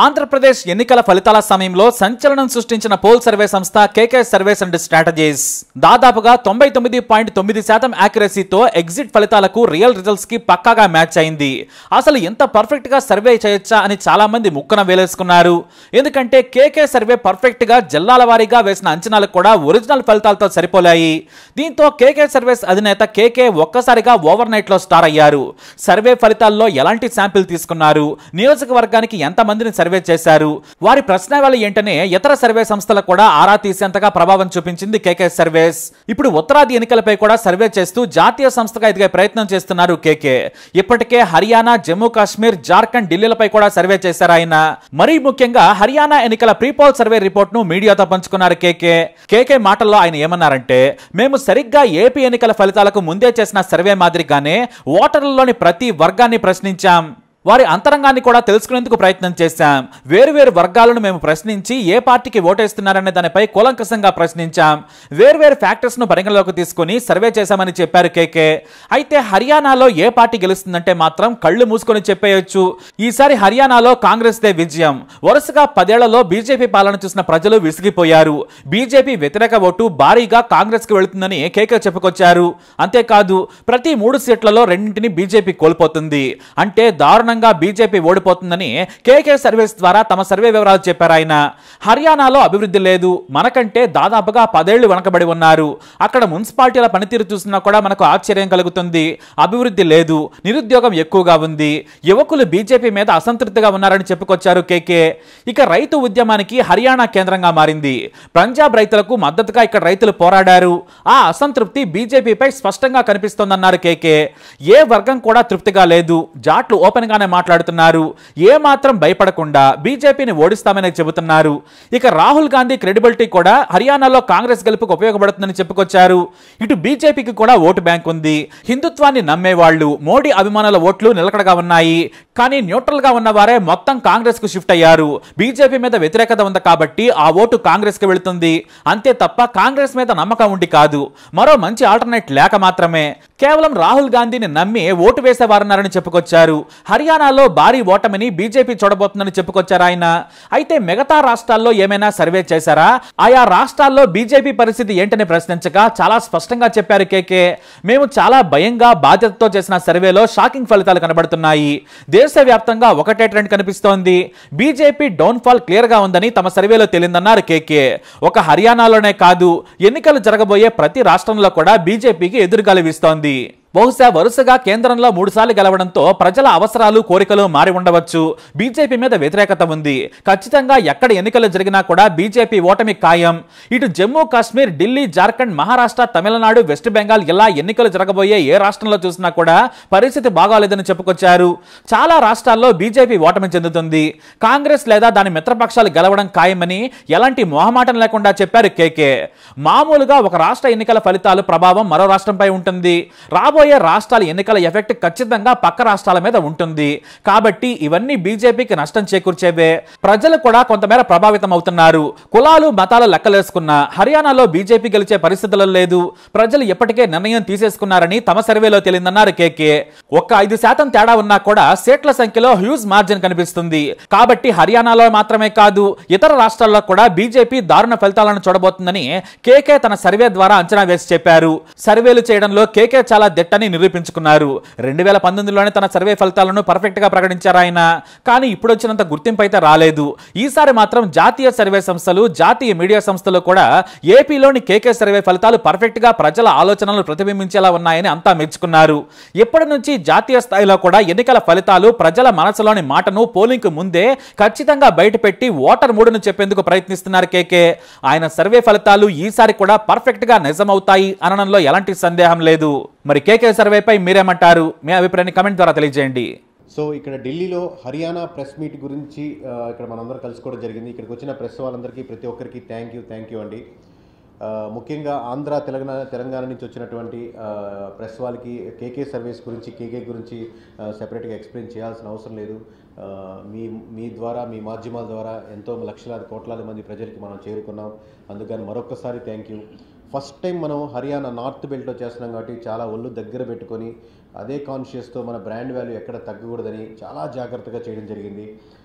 ఆంధ్రప్రదేశ్ ఎన్నికల ఫలితాల సమయంలో సంచలనం సృష్టించిన పోల్ సర్వే సంస్థ కేకే సర్వేస్ అండ్ స్ట్రాటజీస్ దాదాపుగా 99.9% యాక్యురసీతో ఎగ్జిట్ ఫలితాలకు రియల్ రిజల్ట్స్ కి పక్కాగా మ్యాచ్ అయింది. అసలు ఎంత పర్ఫెక్ట్ గా సర్వే చేయొచ్చా అని చాలా మంది ముక్కన వేలేసుకున్నారు. ఎందుకంటే కేకే సర్వే పర్ఫెక్ట్ గా జిల్లాల వారీగా వేసిన అంచనాలు కూడా ఒరిజినల్ ఫలితాలతో సరిపోలాయి. దీంతో కేకే సర్వేస్ అధినేత కేకే ఒక్కసారిగా ఓవర్ నైట్ లో స్టార్ అయ్యారు. సర్వే ఫలితాల్లో ఎలాంటి శాంపిల్ తీసుకున్నారు, నియోజకవర్గానికి ఎంత మందిని సర్వే చేశారు, వారి ప్రశ్నావళి ఏంటనే ఇతర సర్వే సంస్థలకు కూడా ఆరా తీసేంతగా ప్రభావం చూపించింది కేకే సర్వేస్. ఇప్పుడు ఉత్తరాది ఎన్నికలపై కూడా సర్వే చేస్తూ జాతీయ సంస్థగా ఎదిగే ప్రయత్నం చేస్తున్నారు కేకే. ఇప్పటికే హర్యానా, జమ్మూ కాశ్మీర్, జార్ఖండ్, ఢిల్లీలపై కూడా సర్వే చేశారు ఆయన. మరీ ముఖ్యంగా హర్యానా ఎన్నికల ప్రీపోల్ సర్వే రిపోర్ట్ ను మీడియాతో పంచుకున్నారు కేకే. కేకే మాటల్లో ఆయన ఏమన్నారంటే, మేము సరిగ్గా ఏపీ ఎన్నికల ఫలితాలకు ముందే చేసిన సర్వే మాదిరిగానే ఓటర్లలోని ప్రతి వర్గాన్ని ప్రశ్నించాం. వారి అంతరంగాన్ని కూడా తెలుసుకునేందుకు ప్రయత్నం చేశాం. వేరువేరు వర్గాలను మేము ప్రశ్నించి ఏ పార్టీకి ఓటేస్తున్నారనే దానిపై కూలంకషంగా ప్రశ్నించాం. వేర్వేరు ఫ్యాక్టర్స్ ను పరిగణలోకి తీసుకుని సర్వే చేశామని చెప్పారు కేకే. అయితే హర్యానాలో ఏ పార్టీ గెలుస్తుందంటే మాత్రం కళ్ళు మూసుకొని చెప్పేయొచ్చు. ఈసారి హర్యానాలో కాంగ్రెస్ దే విజయం. వరుసగా 10 ఏళ్లలో బీజేపీ పాలన చూసిన ప్రజలు విసిగిపోయారు. బీజేపీ వ్యతిరేక ఓటు భారీగా కాంగ్రెస్ కి వెళుతుందని కేకే చెప్పుకొచ్చారు. అంతేకాదు ప్రతి 3 సీట్లలో 2 బీజేపీ కోల్పోతుంది. అంటే దారుణ బీజేపీ ఓడిపోతుందని కేకే సర్వేస్ ద్వారా తమ సర్వే వివరాలు చెప్పారు ఆయన. హర్యానాలో అభివృద్ధి లేదు, మనకంటే దాదాపుగా 10 ఏళ్లు వెనకబడి ఉన్నారు. అక్కడ మున్సిపాలిటీల పనితీరు చూసినా కూడా మనకు ఆశ్చర్యం కలుగుతుంది. అభివృద్ధి లేదు, నిరుద్యోగం ఎక్కువగా ఉంది, యువకులు బీజేపీ మీద అసంతృప్తిగా ఉన్నారని చెప్పుకొచ్చారు కేకే. ఇక రైతు ఉద్యమానికి హర్యానా కేంద్రంగా మారింది. పంజాబ్ రైతులకు మద్దతుగా ఇక్కడ రైతులు పోరాడారు. ఆ అసంతృప్తి బీజేపీపై స్పష్టంగా కనిపిస్తోందన్నారు కేకే. ఏ వర్గం కూడా తృప్తిగా లేదు, జాట్లు ఓపెన్ గా మాట్లాడుతున్నారు. ఏ మాత్రం భయపడకుండా బీజేపీని ఓడిస్తామని చెబుతున్నారు. ఇక రాహుల్ గాంధీ క్రెడిబిలిటీ కూడా హర్యానాలో కాంగ్రెస్ గెలుపుకు ఉపయోగపడుతుందని చెప్పుకొచ్చారు. ఇటు బీజేపీకి కూడా ఓటు బ్యాంక్ ఉంది. హిందుత్వాన్ని నమ్మేవాళ్లు, మోడీ అభిమానుల ఓట్లు నిలకడగా ఉన్నాయి. కానీ న్యూట్రల్ గా ఉన్న వారే మొత్తం కాంగ్రెస్ కు షిఫ్ట్ అయ్యారు. బీజేపీ మీద వ్యతిరేకత ఉంది కాబట్టి ఆ ఓటు కాంగ్రెస్ కి వెళుతుంది. అంతే తప్ప కాంగ్రెస్ మీద నమ్మకం ఉండి కాదు. మరో మంచి ఆల్టర్నేట్ లేక మాత్రమే. కేవలం రాహుల్ గాంధీని నమ్మి ఓటు వేసేవారన్నారని చెప్పుకొచ్చారు. హర్యానాలో భారీ ఓటమిని బీజేపీ చూడబోతుందని చెప్పుకొచ్చారు ఆయన. అయితే మిగతా రాష్ట్రాల్లో ఏమైనా సర్వే చేశారా, ఆయా రాష్ట్రాల్లో బీజేపీ పరిస్థితి ఏంటని ప్రశ్నించగా చాలా స్పష్టంగా చెప్పారు కేకే. మేము చాలా భయంగా బాధ్యతతో చేసిన సర్వేలో షాకింగ్ ఫలితాలు కనబడుతున్నాయి. దేశవ్యాప్తంగా ఒకటే ట్రెండ్ కనిపిస్తోంది. బీజేపీ డౌన్ ఫాల్ క్లియర్ గా ఉందని తమ సర్వేలో తేలిందన్నారు కేకే. ఒక హర్యానాలోనే కాదు, ఎన్నికలు జరగబోయే ప్రతి రాష్ట్రంలో కూడా బీజేపీకి ఎదురుగాలి వీస్తోంది. బహుశా వరుసగా కేంద్రంలో 3 సార్లు గెలవడంతో ప్రజల అవసరాలు, కోరికలు మారి ఉండవచ్చు. బీజేపీ మీద వ్యతిరేకత ఉంది. ఖచ్చితంగా ఎక్కడ ఎన్నికలు జరిగినా కూడా బీజేపీ ఓటమి ఖాయం. ఇటు జమ్మూ కాశ్మీర్, ఢిల్లీ, జార్ఖండ్, మహారాష్ట్ర, తమిళనాడు, వెస్ట్ బెంగాల్ ఇలా ఎన్నికలు జరగబోయే ఏ రాష్ట్రంలో చూసినా కూడా పరిస్థితి బాగాలేదని చెప్పుకొచ్చారు. చాలా రాష్ట్రాల్లో బీజేపీ ఓటమి చెందుతుంది. కాంగ్రెస్ లేదా దాని మిత్రపక్షాలు గెలవడం ఖాయమని ఎలాంటి మొహమాటం లేకుండా చెప్పారు కేకే. మామూలుగా ఒక రాష్ట్ర ఎన్నికల ఫలితాలు ప్రభావం మరో రాష్ట్రంపై ఉంటుంది. రాబోయే రాష్ట్రాల ఎన్నికల ఎఫెక్ట్ ఖచ్చితంగా పక్క రాష్ట్రాల మీద ఉంటుంది. కాబట్టి ఇవన్నీ బీజేపీకి నష్టం చేకూర్చేవే. ప్రజలు కూడా కొంతమేర ప్రభావితం అవుతున్నారు. కులాలు, మతాలు లెక్కలేసుకున్న హర్యానాలో బీజేపీ గెలిచే పరిస్థితులు లేదు. ప్రజలు ఇప్పటికే నిర్ణయం తీసేసుకున్నారని తమ సర్వేలో తేలిందన్నారు కేకే. ఒక్క 5% తేడా ఉన్నా కూడా సీట్ల సంఖ్యలో హ్యూజ్ మార్జిన్ కనిపిస్తుంది. కాబట్టి హర్యానాలో మాత్రమే కాదు, ఇతర రాష్ట్రాల్లో కూడా బీజేపీ దారుణ ఫలితాలను చూడబోతుందని కేకే తన సర్వే ద్వారా అంచనా వేసి చెప్పారు. సర్వేలు చేయడంలో కేకే చాలా దిట్టని నిరూపించుకున్నారు. 2019లోనే తన సర్వే ఫలితాలను పర్ఫెక్ట్ గా ప్రకటించారు ఆయన. కానీ ఇప్పుడు వచ్చినంత గుర్తింపు అయితే రాలేదు. ఈసారి మాత్రం జాతీయ సర్వే సంస్థలు, జాతీయ మీడియా సంస్థలు కూడా ఏపీలోని కేకే సర్వే ఫలితాలు పర్ఫెక్ట్ గా ప్రజల ఆలోచనలు ప్రతిబింబించేలా ఉన్నాయని అంతా మెచ్చుకున్నారు. ఇప్పటి నుంచి జాతీయ స్థాయిలో కూడా ఎన్నికల ఫలితాలు ప్రజల మనసులోని మాటను పోలింగ్ ముందే ఖచ్చితంగా బయటపెట్టి ఓటర్ మూడును చెప్పేందుకు ప్రయత్నిస్తున్నారు కేకే. ఆయన సర్వే ఫలితాలు ఈసారి కూడా పర్ఫెక్ట్ గా నిజమవుతాయి అనడంలో ఎలాంటి సందేహం లేదు. మరి కేకే సర్వేపై మీరేమంటారు? మీ అభిప్రాయాన్ని కమెంట్ ద్వారా తెలియజేయండి. సో ఇక్కడ ఢిల్లీలో హర్యానా ప్రెస్ మీట్ గురించి ఇక్కడ మనందరం కలుసుకోవడం జరిగింది. ఇక్కడికి వచ్చిన ప్రెస్ వాళ్ళందరికీ ప్రతి ఒక్కరికి థ్యాంక్ యూ అండి. ముఖ్యంగా ఆంధ్ర, తెలంగాణ నుంచి వచ్చినటువంటి ప్రెస్ వాళ్ళకి కేకే సర్వేస్ గురించి, కేకే గురించి సెపరేట్గా ఎక్స్ప్లెయిన్ చేయాల్సిన అవసరం లేదు. మీ ద్వారా, మీ మాధ్యమాల ద్వారా ఎంతో లక్షలాది కోట్లాది మంది ప్రజలకి మనం చేరుకున్నాం. అందుకని మరొకసారి థ్యాంక్ యూ. ఫస్ట్ టైం మనం హర్యానా నార్త్ బెల్ట్లో చేస్తున్నాం కాబట్టి చాలా ఒళ్ళు దగ్గర పెట్టుకొని అదే కాన్షియస్తో మన బ్రాండ్ వాల్యూ ఎక్కడ తగ్గకూడదని చాలా జాగ్రత్తగా చేయడం జరిగింది.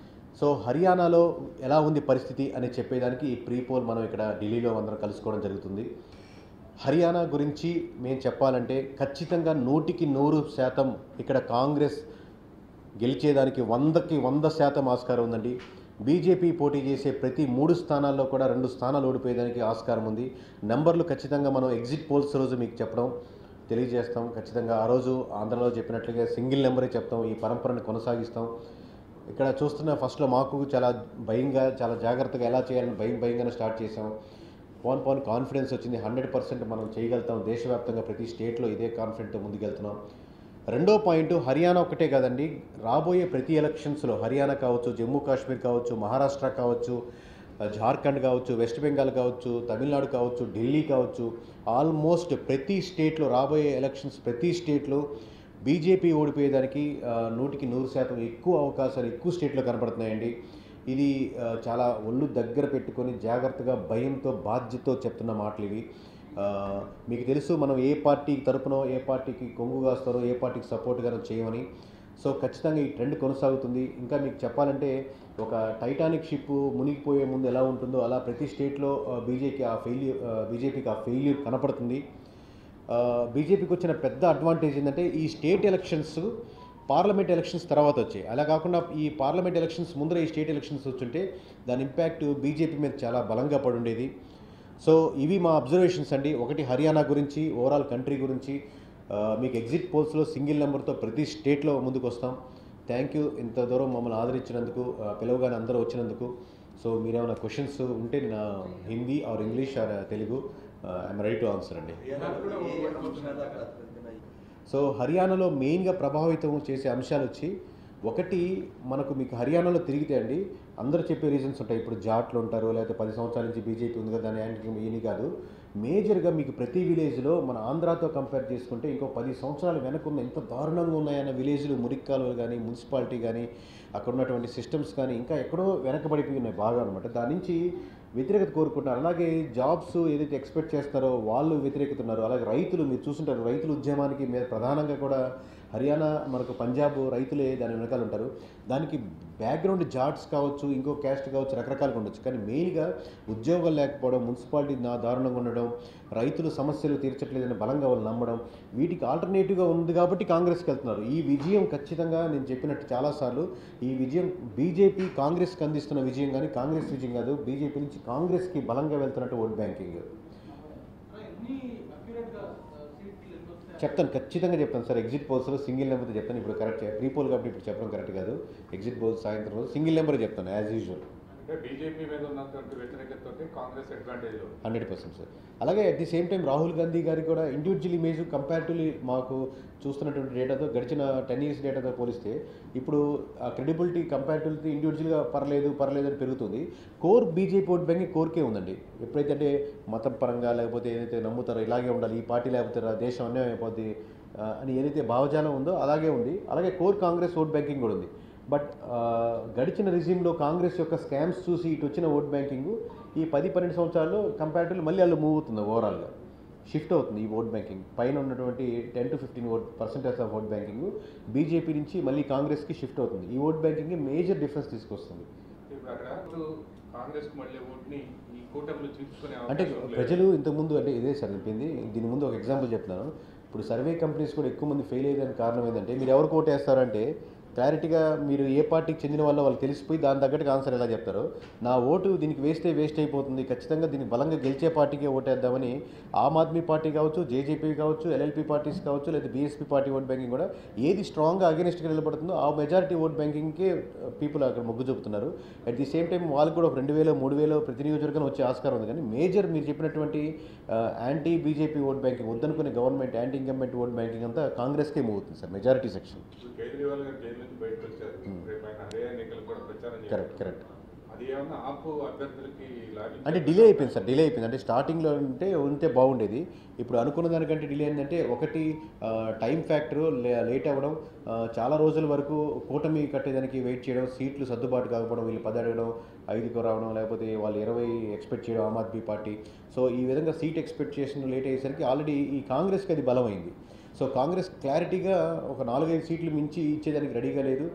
సో హర్యానాలో ఎలా ఉంది పరిస్థితి అని చెప్పేదానికి ఈ ప్రీ పోల్ మనం ఇక్కడ ఢిల్లీలో అందరం కలుసుకోవడం జరుగుతుంది. హర్యానా గురించి మేము చెప్పాలంటే ఖచ్చితంగా 100% ఇక్కడ కాంగ్రెస్ గెలిచేదానికి 100% ఆస్కారం ఉందండి. బీజేపీ పోటీ చేసే ప్రతి 3 స్థానాల్లో కూడా 2 స్థానాలు ఓడిపోయేదానికి ఆస్కారం ఉంది. నెంబర్లు ఖచ్చితంగా మనం ఎగ్జిట్ పోల్స్ రోజు మీకు చెప్పడం తెలియజేస్తాం. ఖచ్చితంగా ఆ రోజు ఆంధ్రలో చెప్పినట్లుగా సింగిల్ నెంబరే చెప్తాం. ఈ పరంపరను కొనసాగిస్తాం. ఇక్కడ చూస్తున్న ఫస్ట్లో మాకు చాలా భయంగా, చాలా జాగ్రత్తగా ఎలా చేయాలని భయంగానే స్టార్ట్ చేసాం. పోన్ కాన్ఫిడెన్స్ వచ్చింది. 100% మనం చేయగలుగుతాం. దేశవ్యాప్తంగా ప్రతి స్టేట్లో ఇదే కాన్ఫిడెంట్తో ముందుకెళ్తున్నాం. రెండో పాయింట్, హర్యానా ఒకటే కాదండి, రాబోయే ప్రతి ఎలక్షన్స్లో హర్యానా కావచ్చు, జమ్మూ కాశ్మీర్ కావచ్చు, మహారాష్ట్ర కావచ్చు, జార్ఖండ్ కావచ్చు, వెస్ట్ బెంగాల్ కావచ్చు, తమిళనాడు కావచ్చు, ఢిల్లీ కావచ్చు, ఆల్మోస్ట్ ప్రతి స్టేట్లో రాబోయే ఎలక్షన్స్ ప్రతి స్టేట్లో బీజేపీ ఓడిపోయేదానికి 100% ఎక్కువ అవకాశాలు ఎక్కువ స్టేట్లో కనపడుతున్నాయండి. ఇది చాలా ఒళ్ళు దగ్గర పెట్టుకొని జాగ్రత్తగా భయంతో బాధ్యతతో చెప్తున్న మాటలు ఇవి. మీకు తెలుసు మనం ఏ పార్టీ తరపునో, ఏ పార్టీకి కొంగు కాస్తారో, ఏ పార్టీకి సపోర్ట్గానో చేయమని. సో ఖచ్చితంగా ఈ ట్రెండ్ కొనసాగుతుంది. ఇంకా మీకు చెప్పాలంటే ఒక టైటానిక్ షిప్ మునిగిపోయే ముందు ఎలా ఉంటుందో అలా ప్రతి స్టేట్లో బీజేపీకి ఆ ఫెయిల్యూర్ కనపడుతుంది. బీజేపీకి వచ్చిన పెద్ద అడ్వాంటేజ్ ఏంటంటే ఈ స్టేట్ ఎలక్షన్స్ పార్లమెంట్ ఎలక్షన్స్ తర్వాత వచ్చాయి. అలా కాకుండా ఈ పార్లమెంట్ ఎలక్షన్స్ ముందర ఈ స్టేట్ ఎలక్షన్స్ వచ్చుంటే దాని ఇంపాక్ట్ బీజేపీ మీద చాలా బలంగా పడుండేది. సో ఇవి మా అబ్జర్వేషన్స్ అండి. ఒకటి హర్యానా గురించి, ఓవరాల్ కంట్రీ గురించి మీకు ఎగ్జిట్ పోల్స్లో సింగిల్ నెంబర్తో ప్రతి స్టేట్లో ముందుకు వస్తాం. థ్యాంక్ యూ ఇంత దూరం మమ్మల్ని ఆదరించినందుకు, పిలవగానే అందరూ వచ్చినందుకు. సో మీరేమైనా క్వశ్చన్స్ ఉంటే నా Hindi or English or Telugu I'm ready to answer అండి. సో హర్యానాలో మెయిన్గా ప్రభావితం చేసే అంశాలు వచ్చి, ఒకటి మీకు హర్యానాలో తిరిగితే అండి అందరూ చెప్పే రీజన్స్ ఉంటాయి. ఇప్పుడు జాట్లు ఉంటారు, లేకపోతే 10 సంవత్సరాల నుంచి బీజేపీ ఉంది కదా దాని యాంటీ ఏమీ కాదు. మేజర్గా మీకు ప్రతి విలేజ్లో మన ఆంధ్రాతో కంపేర్ చేసుకుంటే ఇంకో 10 సంవత్సరాలు వెనకున్న ఎంత దారుణంగా ఉన్నాయన్న విలేజ్లు, మురిక్కాలు కానీ, మున్సిపాలిటీ కానీ, అక్కడ ఉన్నటువంటి సిస్టమ్స్ కానీ ఇంకా ఎక్కడో వెనకబడిపోయి ఉన్నాయి బాగా అనమాట. దాని నుంచి వ్యతిరేకత కోరుకుంటున్నారు. అలాగే జాబ్స్ ఏదైతే ఎక్స్పెక్ట్ చేస్తారో వాళ్ళు వ్యతిరేకుతున్నారు. అలాగే రైతులు మీరు చూస్తుంటారు, రైతుల ఉద్యమానికి మీద ప్రధానంగా కూడా హర్యానా, మనకు పంజాబ్ రైతులే దాని వెనకాల ఉంటారు. దానికి బ్యాక్గ్రౌండ్ జాట్స్ కావచ్చు, ఇంకో క్యాస్ట్ కావచ్చు, రకరకాలుగా ఉండొచ్చు. కానీ మెయిన్గా ఉద్యోగాలు లేకపోవడం, మున్సిపాలిటీ దారుణంగా ఉండడం, రైతులు సమస్యలు తీర్చట్లేదని బలంగా వాళ్ళు నమ్మడం, వీటికి ఆల్టర్నేటివ్గా ఉంది కాబట్టి కాంగ్రెస్కి వెళ్తున్నారు. ఈ విజయం ఖచ్చితంగా నేను చెప్పినట్టు చాలాసార్లు ఈ విజయం బీజేపీ కాంగ్రెస్కి అందిస్తున్న విజయం కానీ కాంగ్రెస్ విజయం కాదు. బీజేపీ నుంచి కాంగ్రెస్కి బలంగా వెళ్తున్నట్టు ఓట్ బ్యాంకింగ్. చెప్తాను, ఖచ్చితంగా చెప్తాను సార్. ఎగ్జిట్ పోల్స్లో సింగిల్ నెంబర్తో చెప్తాను. ఇప్పుడు కరెక్ట్ ప్రీ పోల్ కాబట్టి ఇప్పుడు చెప్పడం కరెక్ట్ కాదు. ఎగ్జిట్ పోల్స్ సాయంత్రం రోజు సింగిల్ నెంబర్ చెప్తాను యాజ్ యూజువల్. బీజేపీ మీద ఉన్నటువంటి వ్యతిరేకతతో కాంగ్రెస్ అడ్వాంటేజ్ 100% సార్. అలాగే at the same time Rahul Gandhi గారికి కూడా ఇండివిజువల్ ఇమేజ్ కంపారిటివ్లీ మాకు చూస్తున్నటువంటి డేటాతో గడిచిన 10 years డేటాతో పోలిస్తే ఇప్పుడు ఆ క్రెడిబిలిటీ కంపారిటివ్లీ ఇండివిజువల్గా పర్లేదు అని పెరుగుతుంది. కోర్ బీజేపీ ఓట్ బ్యాంకింగ్ కోర్కే ఉందండి. ఎప్పుడైతే అంటే మతం పరంగా లేకపోతే ఏదైతే నమ్ముతారో ఇలాగే ఉండాలి, ఈ పార్టీ లేకపోతే దేశం అన్యాయం అయిపోద్ది అని ఏదైతే భావజాలం ఉందో అలాగే ఉంది. అలాగే కోర్ కాంగ్రెస్ ఓట్ బ్యాంకింగ్ కూడా ఉంది. బట్ గడిచిన రిజిమ్లో కాంగ్రెస్ యొక్క స్కామ్స్ చూసి ఇటు వచ్చిన ఓట్ బ్యాంకింగ్ ఈ 10-12 సంవత్సరాల్లో కంపారిటివ్లీ మళ్ళీ వాళ్ళు మూవ్ అవుతుంది, ఓవరాల్గా షిఫ్ట్ అవుతుంది. ఈ ఓట్ బ్యాంకింగ్ పైన ఉన్నటువంటి 10 to 15% of vote banking BJP నుంచి మళ్ళీ కాంగ్రెస్కి షిఫ్ట్ అవుతుంది. ఈ ఓట్ బ్యాంకింగ్ మేజర్ డిఫరెన్స్ తీసుకొస్తుంది. అంటే ప్రజలు ఇంతకుముందు అంటే ఇదే సార్ చెప్పింది. దీని ముందు ఒక ఎగ్జాంపుల్ చెప్తున్నాను. ఇప్పుడు సర్వే కంపెనీస్ కూడా ఎక్కువ మంది ఫెయిల్ అయ్యేదానికి కారణం ఏంటంటే, మీరు ఎవరికి ఓటేస్తారంటే క్లారిటీగా మీరు ఏ పార్టీకి చెందిన వాళ్ళు తెలిసిపోయి దాని తగ్గట్టుగా ఆన్సర్ ఎలా చెప్తారో, నా ఓటు దీనికి వేస్ట్ అయిపోతుంది, ఖచ్చితంగా దీనికి బలంగా గెలిచే పార్టీకే ఓటేద్దామని ఆమ్ ఆద్మీ పార్టీ కావచ్చు, జేజేపీ కావచ్చు, ఎల్ఎల్పీ పార్టీస్ కావచ్చు, లేదా బీఎస్పీ పార్టీ ఓట్ బ్యాంకింగ్ కూడా ఏది స్ట్రాంగ్గా అగెనిస్ట్గా నిలబడుతుందో ఆ మెజారిటీ ఓట్ బ్యాంకింగ్కే పీపుల్ అక్కడ మొగ్గు చూపుతున్నారు. అట్ ది సేమ్ టైం వాళ్ళు కూడా 2,000-3,000 ప్రతి నియోజకవర్గం వచ్చే ఆస్కారం ఉంది. కానీ మేజర్ మీరు చెప్పినటువంటి యాంటీ బీజేపీ ఓట్ బ్యాంకింగ్ వద్దనుకునే government anti incumbent vote banking అంతా కాంగ్రెస్కే మూవ్ అవుతుంది సార్, మెజారిటీ సెక్షన్. కరెక్ట్. అంటే డిలే అయిపోయింది సార్, అంటే స్టార్టింగ్లో ఉంటే బాగుండేది. ఇప్పుడు అనుకున్న దానికంటే డిలే ఏంటంటే, ఒకటి టైం ఫ్యాక్టర్ లేట్ అవ్వడం, చాలా రోజుల వరకు కూటమి కట్టేదానికి వెయిట్ చేయడం, సీట్లు సర్దుబాటు కాకపోవడం, వీళ్ళు 10 అడగడం, 5కు రావడం, లేకపోతే వాళ్ళు 20 ఎక్స్పెక్ట్ చేయడం ఆమ్ ఆద్మీ పార్టీ. సో ఈ విధంగా సీట్ ఎక్స్పెక్టేషన్ లేట్ అయ్యేసరికి ఆల్రెడీ ఈ కాంగ్రెస్కి అది బలమైంది. సో కాంగ్రెస్ క్లారిటీగా ఒక 4-5 సీట్లు మించి ఇచ్చేదానికి రెడీగా లేదు.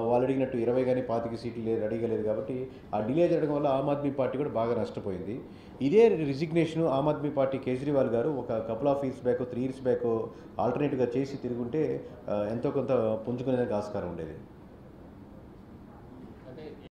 వాళ్ళు అడిగినట్టు 20 కానీ 25 సీట్లు రెడీగా లేదు. కాబట్టి ఆ డిలే జరగడం వల్ల ఆమ్ ఆద్మీ పార్టీ కూడా బాగా నష్టపోయింది. ఇదే రిజిగ్నేషన్ ఆమ్ ఆద్మీ పార్టీ కేజ్రీవాల్ గారు ఒక couple of years back 3 years back ఆల్టర్నేటివ్గా చేసి తిరుగుంటే ఎంతో కొంత పుంజుకునేదానికి ఆస్కారం ఉండేది.